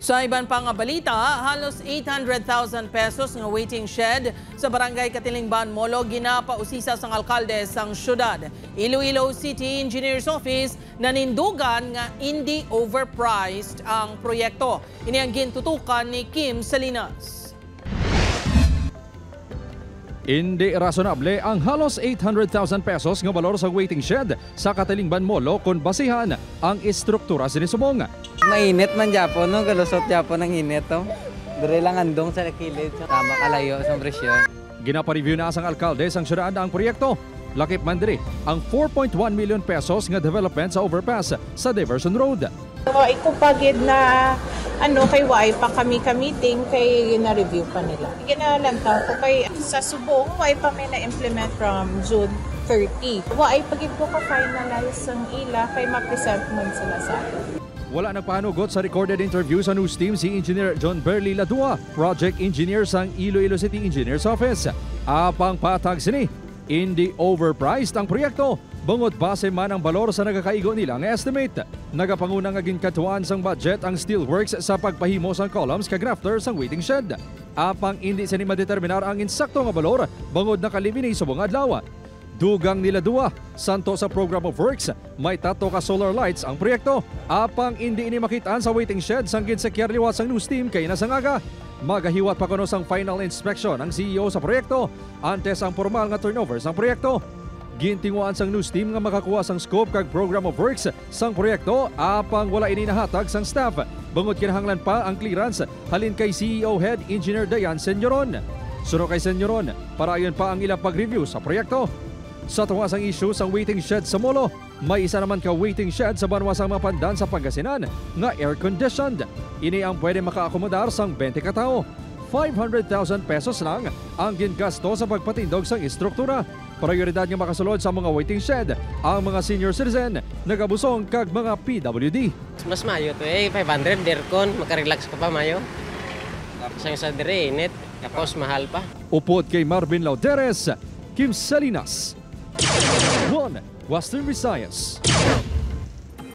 Sa iban pang balita, halos 800,000 pesos ng waiting shed sa barangay Katilingban, Molo ginapausisa sang alkalde sang syudad. Iloilo City Engineer's Office nanindugan nga hindi overpriced ang proyekto. Ini ang gintutukan ni Kim Salinas. Hindi rasonable ang halos 800,000 pesos nga balor sa waiting shed sa Katilingban Molo kung basihan ang istruktura sinisubong. Mainit man Japon, no? Galusot Japon ng init, no? Dire lang andong sa kilid, tama kalayo sa presyon. Ginapareview na sang alkalde sang syudad ang proyekto. Lakip man diri ang 4.1 million pesos nga development sa overpass sa Diversion Road. Ito pagid na kay why pa kami meeting kay na-review pa nila. Ginalantaw ko kay sa subong why pa may na-implement from June 30. Why pagid ko ka-finalize ang ila kay ma-present man sila sa atin. Wala nagpahanugot sa recorded interview sa news team si Engineer John Berly Ladua, Project Engineer sang Iloilo City Engineer's Office. Apang patag sini, hindi overpriced ang proyekto. Bungod base man ang balor sa nagakaigo nilang estimate. Nagapangunang aging katuan sang budget ang steelworks sa pagpahimo sang columns kag rafters sang waiting shed. Apang hindi sini madeterminar ang insakto nga balor bungod nakalibini subong adlaw. Dugang nila duwa, santo sa program of works, may tato ka solar lights ang proyekto. Apang hindi ini makitaan sa waiting shed sang ginsekyar liwat sang news team kay nasangaga. Magahiwat pa kuno sang final inspection ang CEO sa proyekto antes ang formal nga turnover sang proyekto. Gintinguan sang news team nga makakuha sang scope kag program of works sang proyekto apang wala ini nahatag sang staff. Bungod kinahanglan pa ang clearance halin kay CEO Head Engineer Dayan Senyoron. Sunod kay Senyoron, para ayon pa ang ilang pag-review sa proyekto. Sa tuwas ang issue sa waiting shed sa Molo, may isa naman ka waiting shed sa Banwasang Mapandan sa Pangasinan nga air-conditioned. Ini ang pwede makaakomodar sang 20 katao. 500,000 pesos lang ang gingasto sa pagpatindog sang istruktura. Prioridad nga makasulod sa mga waiting shed ang mga senior citizen, nagabusong kag mga PWD. Mas mayo to 500 derkon, makarelax ka pa mayo. Sang sa dire init, tapos mahal pa. Upod kay Marvin Lauderes, Kim Salinas, One Western Visayas.